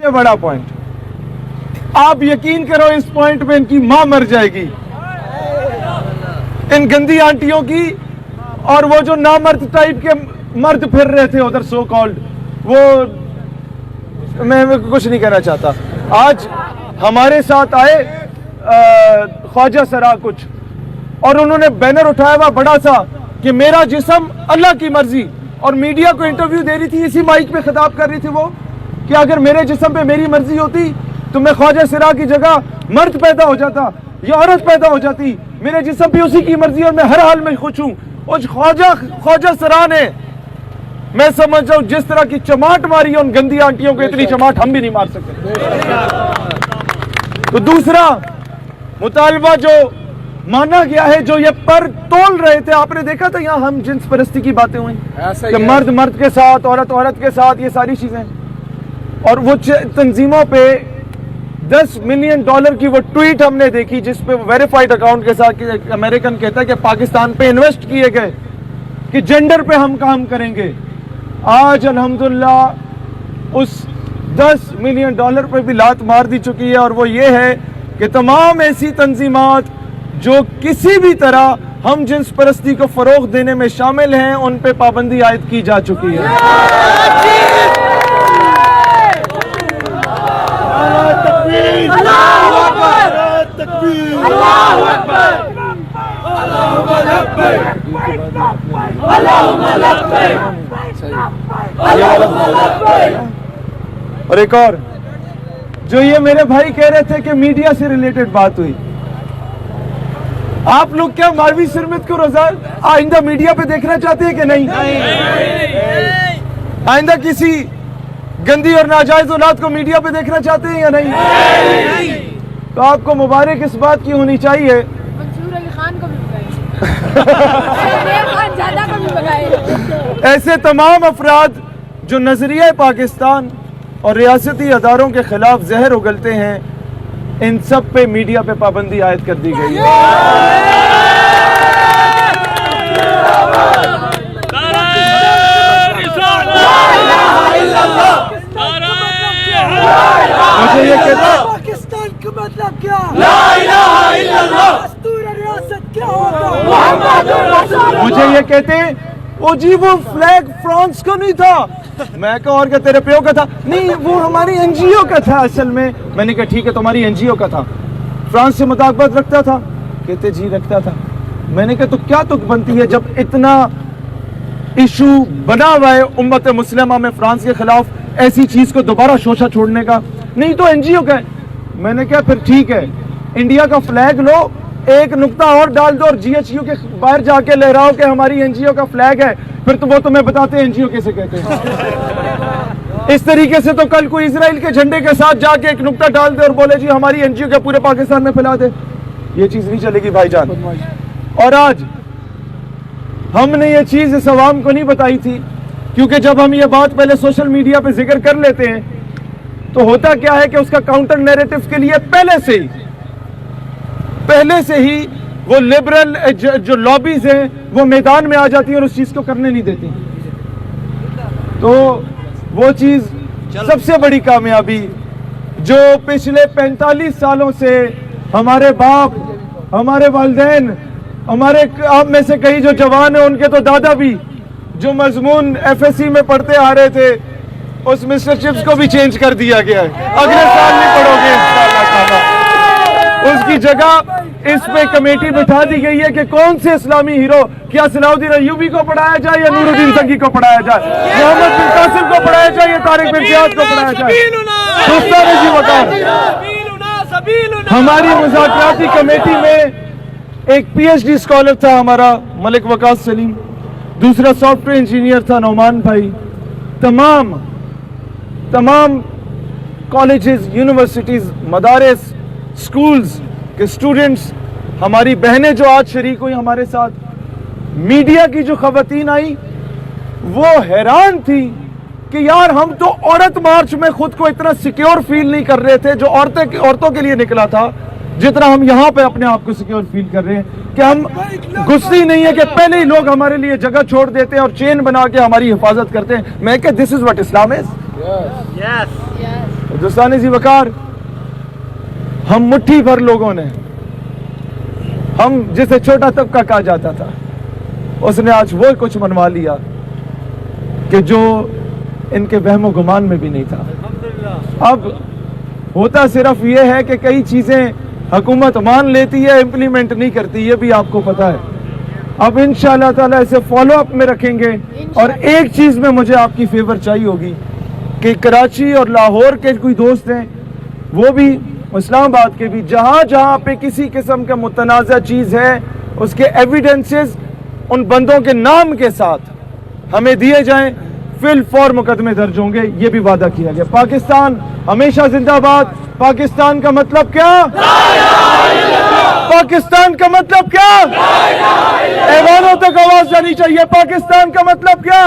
से बड़ा पॉइंट, आप यकीन करो इस पॉइंट पे इनकी मां मर जाएगी, इन गंदी आंटियों की, और वो जो नामर्द टाइप के मर्द फिर रहे थे उधर सो कॉल्ड, वो मैं कुछ नहीं कहना चाहता। आज हमारे साथ आए ख्वाजा सरा कुछ, और उन्होंने बैनर उठाया हुआ बड़ा सा कि मेरा जिस्म अल्लाह की मर्जी, और मीडिया को इंटरव्यू दे रही थी, इसी माइक पे खिताब कर रही थी वो कि अगर मेरे जिस्म पे मेरी मर्जी होती तो मैं ख्वाजा सरा की जगह मर्द पैदा हो जाता या औरत पैदा हो जाती, मेरे जिस्म पे उसी की मर्जी और मैं हर हाल में खुश हूँ। उस ख्वाजा सरा ने, मैं समझ जाऊं, जिस तरह की चमाट मारी है उन गंदी आंटियों को, इतनी चमाट हम भी नहीं मार सकते। तो दूसरा मुतालबा जो माना गया है, जो ये पर तोल रहे थे, आपने देखा था यहाँ हम जिन्स परस्ती की बातें हुई कि मर्द मर्द के साथ, औरत औरत के साथ, ये सारी चीजें, और वो तंजीमों पे $10 मिलियन की वो ट्वीट हमने देखी जिसपे वेरीफाइड अकाउंट के साथ अमेरिकन कहता है कि पाकिस्तान पे इन्वेस्ट किए गए, कि जेंडर पे हम काम करेंगे। आज अल्हम्दुलिल्लाह उस $10 मिलियन पे भी लात मार दी चुकी है, और वो ये है कि तमाम ऐसी तंजीमात जो किसी भी तरह हम जिन्स परस्ती को फरोग देने में शामिल हैं, उन पे पाबंदी आयद की जा चुकी है। और एक और जो ये मेरे भाई कह रहे थे कि मीडिया से रिलेटेड बात हुई, आप लोग क्या मालवी सिरमत को रोजान आइंदा मीडिया पे देखना चाहते हैं कि नहीं? आइंदा किसी गंदी और नाजायज औलाद को मीडिया पे देखना चाहते हैं या नहीं? तो आपको मुबारक इस बात की होनी चाहिए, मंसूर अली खान को भी बताइए, ऐसे तमाम अफराद जो नजरिया पाकिस्तान और रियासती अदारों के खिलाफ जहर उगलते हैं, इन सब पे मीडिया पे पाबंदी आयद कर दी गई है। मुझे ये कहते, पाकिस्तान का मतलब क्या? ला इलाहा इल्लल्लाह, दस्तूर रियासत क्या होगा? मुझे ये कहते ओ जी वो फ्लैग फ्रांस को नहीं था, मैं कहा और क्या तेरे प्यो का था? नहीं वो हमारी एनजीओ का था असल में। मैंने कहा ठीक है तुम्हारी एनजीओ का था, फ्रांस से मुताबिकत रखता था? कहते जी रखता था। मैंने कहा तो क्या तुक बनती है जब इतना इशू बना हुआ है उम्मत मुस्लिमा में फ्रांस के खिलाफ ऐसी चीज को दोबारा शोशा छोड़ने का? नहीं तो एनजीओ का है। मैंने कहा फिर ठीक है, इंडिया का फ्लैग लो, एक नुक्ता और डाल दो और जीएचयू के बाहर जाके लहराओ कि हमारी एनजीओ का फ्लैग है, फिर तो वो तुम्हें बताते हैं एनजीओ कैसे कहते हैं। इस तरीके से तो कल कोई इजराइल के झंडे के साथ जाके एक नुक्ता डाल दे और बोले जी हमारी एनजीओ के पूरे पाकिस्तान में फैला दे, ये चीज नहीं चलेगी भाईजान। और आज हमने ये चीज इस अवाम को नहीं बताई थी, क्योंकि जब हम ये बात पहले सोशल मीडिया पे जिक्र कर लेते हैं तो होता क्या है कि उसका काउंटर नैरेटिव के लिए पहले से ही वो लिबरल जो लॉबीज हैं वो मैदान में आ जाती है और उस चीज को करने नहीं देती। तो वो चीज सबसे बड़ी कामयाबी जो पिछले 45 सालों से हमारे बाप, हमारे वालिदैन, हमारे आप में से कई जो जवान हैं उनके तो दादा भी जो मजमून एफएससी में पढ़ते आ रहे थे, उस मिस्टर चिप्स को भी चेंज कर दिया गया है। अगले साल नहीं पढ़ोगे इंशाअल्लाह। उसकी जगह इस पे कमेटी बिठा दी गई है कि कौन से इस्लामी हीरो, क्या सलाउद्दीन अय्यूबी को पढ़ाया जाए या नूरुद्दीन संगी को पढ़ाया जाए, मोहम्मद बिन कासिम को पढ़ाया जाए या तारिक बिन जियाद को पढ़ाया जाए। हमारी मुज़ाकराती कमेटी में एक पीएचडी स्कॉलर था हमारा मलिक वकास सलीम, दूसरा सॉफ्टवेयर इंजीनियर था नौमान भाई, तमाम कॉलेजेस, यूनिवर्सिटीज, मदारिस, स्कूल्स के स्टूडेंट्स, हमारी बहनें जो आज शरीक हुई हमारे साथ, मीडिया की जो खवातीन आई वो हैरान थी कि यार हम तो औरत मार्च में खुद को इतना सिक्योर फील नहीं कर रहे थे जो औरतों के लिए निकला था, जितना हम यहाँ पे अपने आप को सिक्योर फील कर रहे हैं कि हम गुस्सी नहीं है कि पहले ही लोग हमारे लिए जगह छोड़ देते हैं और चेन बना के हमारी हिफाजत करते हैं। मैं क्या this is what Islam is. دوستان ذی وقار، ہم مٹھی بھر لوگوں نے، ہم جسے چھوٹا طبقہ کہا جاتا تھا، اس نے آج وہ کچھ منوا لیا کہ جو ان کے وہم و گمان میں بھی نہیں تھا۔ اب ہوتا صرف یہ ہے کہ کئی چیزیں حکومت مان لیتی ہے، امپلیمنٹ نہیں کرتی، یہ بھی آپ کو پتا ہے۔ اب انشاءاللہ تعالیٰ اسے فالو اپ میں رکھیں گے، اور ایک چیز میں مجھے آپ کی فیور چاہیے ہوگی کہ کراچی اور لاہور کے کوئی دوست ہیں، وہ بھی اسلام آباد کے بھی، جہاں جہاں پہ کسی قسم کا متنازع چیز ہے، اس کے ایویڈنسز ان بندوں کے نام کے ساتھ ہمیں دیے جائیں، فی الفور مقدمے درج ہوں گے، یہ بھی وعدہ کیا گیا۔ پاکستان ہمیشہ زندہ باد۔ پاکستان کا مطلب کیا؟ پاکستان کا مطلب کیا؟ ایوانوں تک آواز جانی چاہیے۔ پاکستان کا مطلب کیا؟